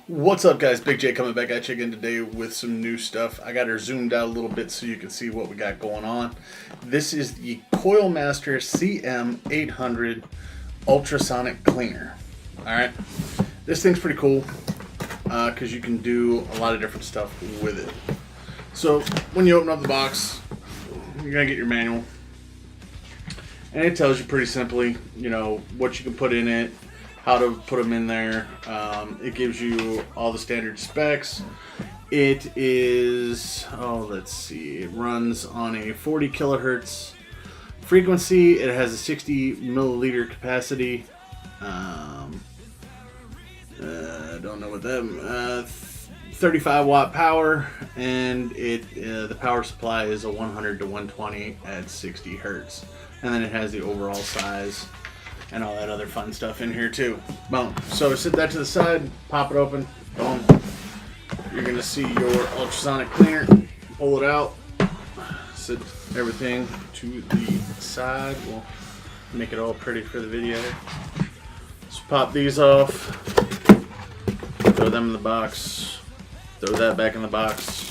What's up, guys? Big J coming back at you again today with some new stuff. I got her zoomed out a little bit so you can see what we got going on. This is the Coilmaster CM-800 Ultrasonic Cleaner. Alright, this thing's pretty cool because you can do a lot of different stuff with it. So when you open up the box, you're going to get your manual. And it tells you pretty simply, you know, what you can put in it, how to put them in there. It gives you all the standard specs. It is, let's see, it runs on a 40 kilohertz frequency. It has a 60 milliliter capacity. I don't know what that, 35 watt power, and the power supply is a 100 to 120 at 60 hertz. And then it has the overall size and all that other fun stuff in here too. Boom. So set that to the side, pop it open, boom. You're gonna see your ultrasonic cleaner. Pull it out, set everything to the side. We'll make it all pretty for the video. Just pop these off, throw them in the box, throw that back in the box.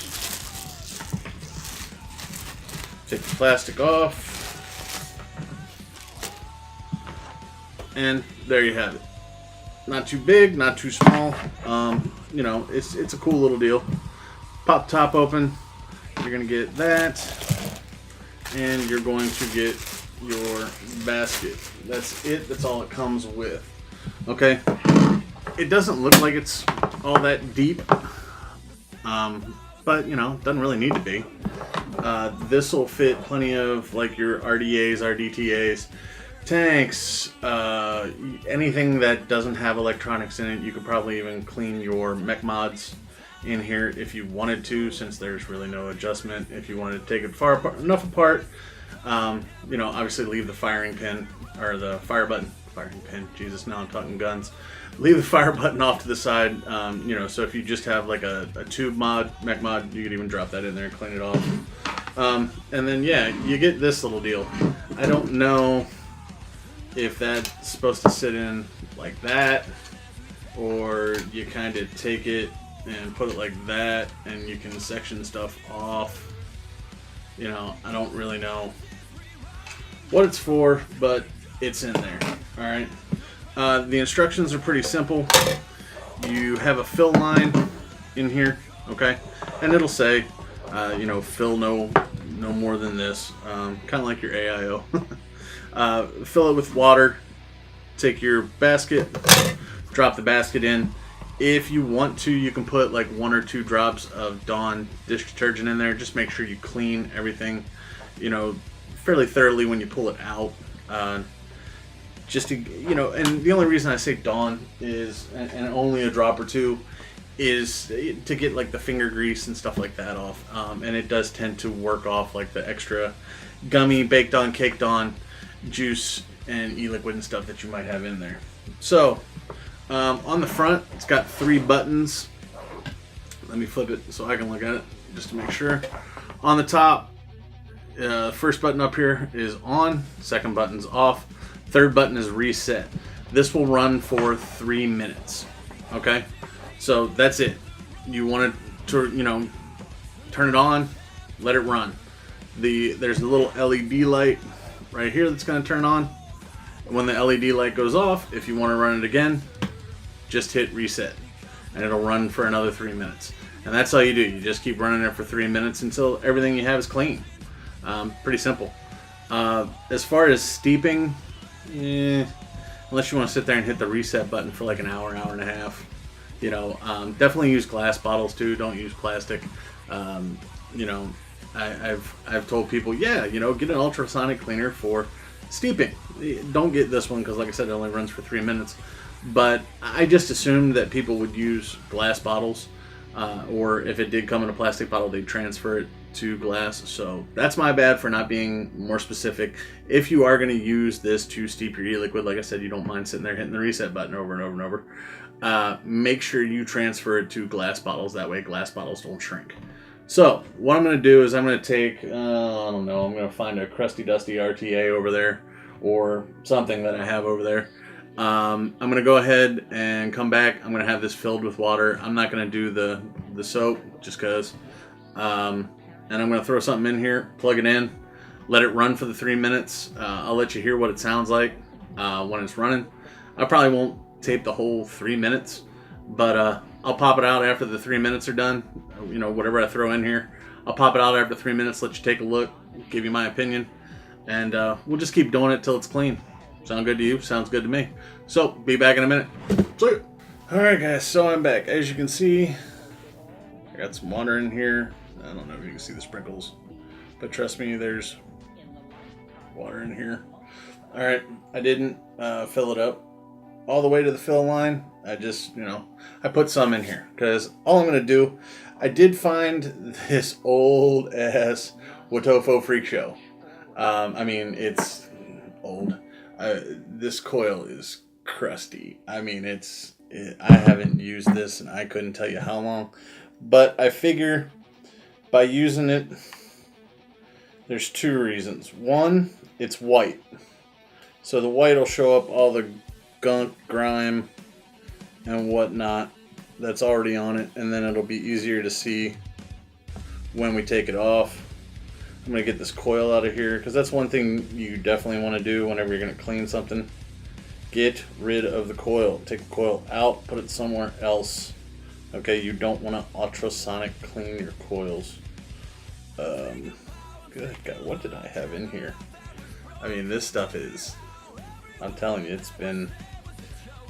Take the plastic off. And there you have it. Not too big, not too small. You know, it's a cool little deal. Pop top open. You're gonna get that, and you're going to get your basket. That's it. That's all it comes with. Okay. It doesn't look like it's all that deep, but you know, doesn't really need to be. This will fit plenty of like your RDAs, RDTAs. Tanks, anything that doesn't have electronics in it. You could probably even clean your mech mods in here if you wanted to, since there's really no adjustment. If you wanted to take it far apart, enough apart, you know, obviously leave the firing pin, or the fire button, firing pin, Jesus, now I'm talking guns. Leave the fire button off to the side, you know, so if you just have like a tube mod, mech mod, you could even drop that in there and clean it off. And then, yeah, you get this little deal. I don't know if that's supposed to sit in like that, or you kind of take it and put it like that and you can section stuff off. You know, I don't really know what it's for, but it's in there. Alright, the instructions are pretty simple. You have a fill line in here, okay, and it'll say you know, fill no more than this, kind of like your AIO. Fill it with water, take your basket, drop the basket in. If you want to, you can put like 1 or 2 drops of Dawn dish detergent in there. Just make sure you clean everything, you know, fairly thoroughly when you pull it out. Just to, you know, and the only reason I say Dawn is, and only a drop or 2, is to get like the finger grease and stuff like that off. And it does tend to work off like the extra gummy, baked on, caked on juice and e-liquid and stuff that you might have in there. So on the front, it's got 3 buttons. Let me flip it so I can look at it just to make sure. On the top, first button up here is on, second button's off, third button is reset. This will run for 3 minutes. Okay, so that's it. You want to, you know, turn it on, let it run. There's a little LED light right here that's going to turn on. When the LED light goes off, if you want to run it again, just hit reset and it'll run for another 3 minutes. And that's all you do. You just keep running it for 3 minutes until everything you have is clean. Pretty simple. As far as steeping, unless you want to sit there and hit the reset button for like an hour, hour and a half, you know, definitely use glass bottles too. Don't use plastic. You know, I've told people, yeah, you know, get an ultrasonic cleaner for steeping. Don't get this one because, like I said, it only runs for 3 minutes. But I just assumed that people would use glass bottles, or if it did come in a plastic bottle, they'd transfer it to glass. So that's my bad for not being more specific. If you are going to use this to steep your e-liquid, like I said, you don't mind sitting there hitting the reset button over and over and over. Make sure you transfer it to glass bottles. That way glass bottles don't shrink. So what I'm going to do is I'm going to take, I don't know, I'm going to find a crusty dusty RTA over there or something that I have over there. I'm going to go ahead and come back. I'm going to have this filled with water. I'm not going to do the soap just because. And I'm going to throw something in here, plug it in, let it run for the 3 minutes. I'll let you hear what it sounds like when it's running. I probably won't tape the whole 3 minutes, but I'll pop it out after the 3 minutes are done. You know, whatever I throw in here, I'll pop it out after 3 minutes, let you take a look, give you my opinion, and we'll just keep doing it till it's clean. Sound good to you? Sounds good to me. So, be back in a minute. See you. Alright guys, so I'm back. As you can see, I got some water in here. I don't know if you can see the sprinkles, but trust me, there's water in here. Alright, I didn't fill it up all the way to the fill line. I just, you know, I put some in here because all I'm going to do, I did find this old ass Wotofo Freak Show. I mean, it's old. This coil is crusty. I mean, I haven't used this and I couldn't tell you how long, but I figure by using it, there's 2 reasons. One, it's white, so the white will show up all the gunk, grime, and whatnot that's already on it, and then it'll be easier to see when we take it off. I'm going to get this coil out of here because that's one thing you definitely want to do whenever you're going to clean something. Get rid of the coil. Take the coil out, put it somewhere else. Okay, you don't want to ultrasonic clean your coils. Good God, what did I have in here? I mean, this stuff is, I'm telling you, it's been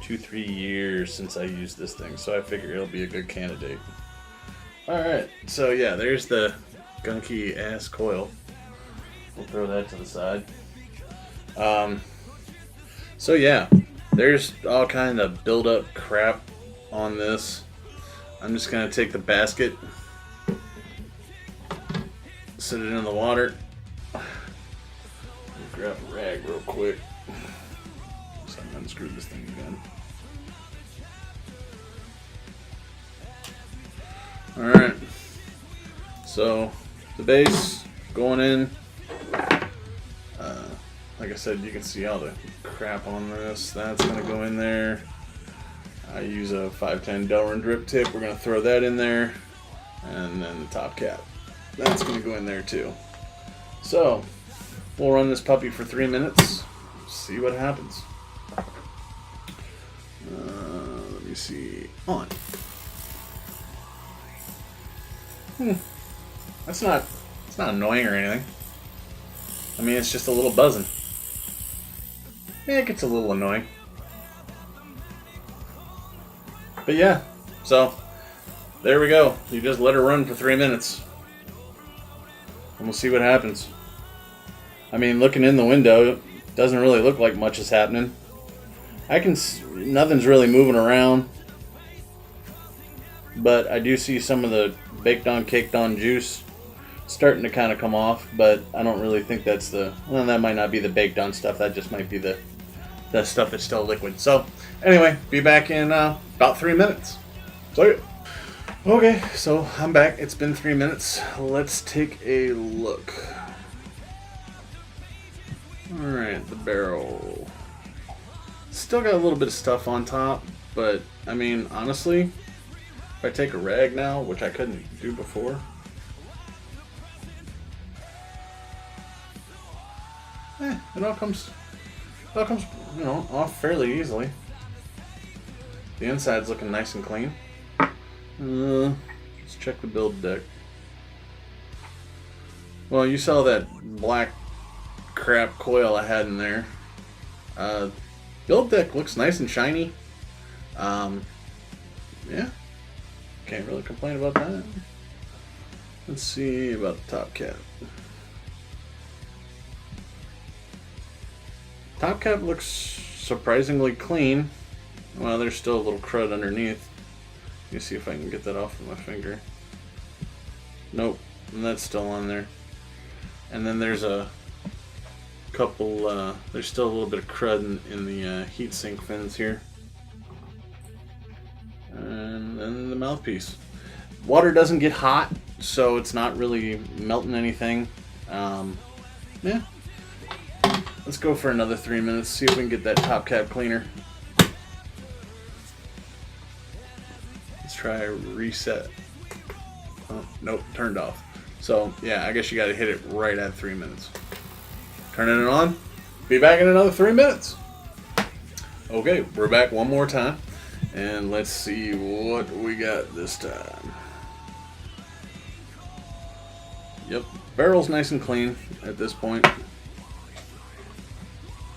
2-3 years since I used this thing, so I figure it'll be a good candidate. Alright, so yeah, there's the gunky ass coil. We'll throw that to the side. So yeah, there's all kind of build-up crap on this. I'm just gonna take the basket, sit it in the water, grab a rag real quick. So I'm gonna unscrew this thing again. Alright, so the base going in. Like I said, you can see all the crap on this. That's going to go in there. I use a 510 Delrin drip tip. We're going to throw that in there. And then the top cap. That's going to go in there too. So, we'll run this puppy for 3 minutes. See what happens. Let me see. On. It's not annoying or anything. I mean, it's just a little buzzing. Yeah, it gets a little annoying. But yeah, so there we go. You just let her run for 3 minutes. And we'll see what happens. I mean, looking in the window, it doesn't really look like much is happening. Nothing's really moving around. But I do see some of the baked on, caked on juice starting to kind of come off, but I don't really think that's well, that might not be the baked on stuff. That just might be the stuff that's still liquid. So anyway, be back in about 3 minutes. So okay, so I'm back. It's been 3 minutes. Let's take a look. Alright, the barrel. Still got a little bit of stuff on top, but I mean, honestly, if I take a rag now, which I couldn't do before, it all comes, you know, off fairly easily. The inside's looking nice and clean. Let's check the build deck. Well, you saw that black crap coil I had in there. Build deck looks nice and shiny. Yeah, can't really complain about that. Let's see about the top cap. Top cap looks surprisingly clean. Well, there's still a little crud underneath. Let me see if I can get that off with my finger. Nope, and that's still on there. And then there's a couple, there's still a little bit of crud in the heatsink fins here. And then the mouthpiece. Water doesn't get hot, so it's not really melting anything. Yeah. Let's go for another 3 minutes, see if we can get that top cap cleaner. try reset. Oh, nope, turned off. So yeah, I guess you got to hit it right at 3 minutes. Turning it on. Be back in another 3 minutes. Okay, we're back one more time. And let's see what we got this time. Yep, barrel's nice and clean at this point.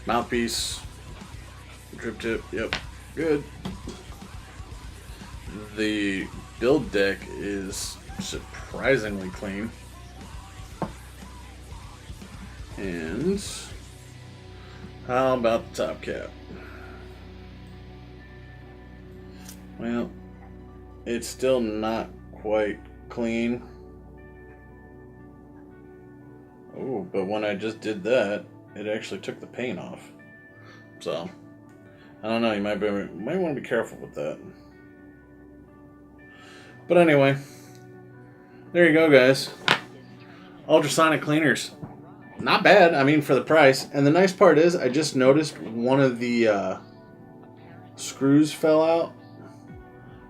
Mouthpiece, drip tip, yep, good. The build deck is surprisingly clean. And how about the top cap? Well, it's still not quite clean. Oh, but when I just did that, it actually took the paint off. So, I don't know, you might want to be careful with that. But anyway, there you go, guys. Ultrasonic cleaners. Not bad, I mean, for the price. And the nice part is, I just noticed one of the screws fell out.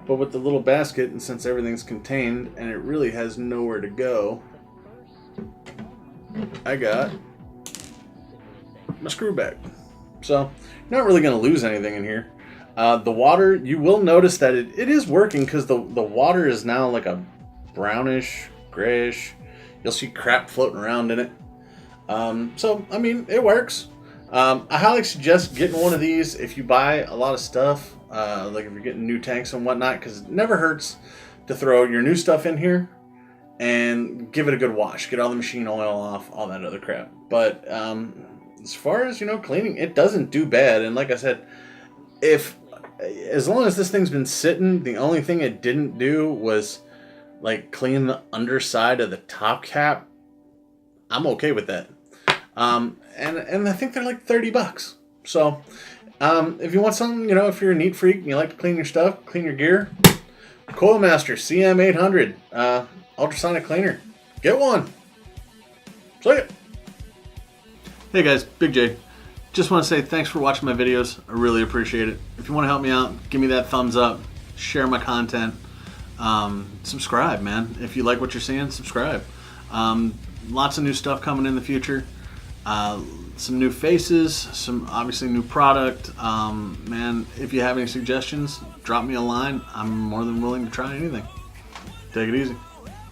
But with the little basket, and since everything's contained, and it really has nowhere to go, I got my screw back. So, you're not really going to lose anything in here. The water, you will notice that it is working, because the water is now like a brownish, grayish. You'll see crap floating around in it. So, I mean, it works. I highly suggest getting one of these if you buy a lot of stuff. Like if you're getting new tanks and whatnot, because it never hurts to throw your new stuff in here and give it a good wash. Get all the machine oil off, all that other crap. But as far as, cleaning, it doesn't do bad. And like I said, as long as this thing's been sitting, the only thing it didn't do was like clean the underside of the top cap. I'm okay with that. And I think they're like $30. So if you want something, if you're a neat freak and you like to clean your stuff, clean your gear, Coilmaster CM-800 Ultrasonic Cleaner. Get one. See ya. Hey guys, Big J. Just want to say thanks for watching my videos. I really appreciate it. If you want to help me out, give me that thumbs up. Share my content. Subscribe, man. If you like what you're seeing, subscribe. Lots of new stuff coming in the future. Some new faces, some obviously new product. Man, if you have any suggestions, drop me a line. I'm more than willing to try anything. Take it easy.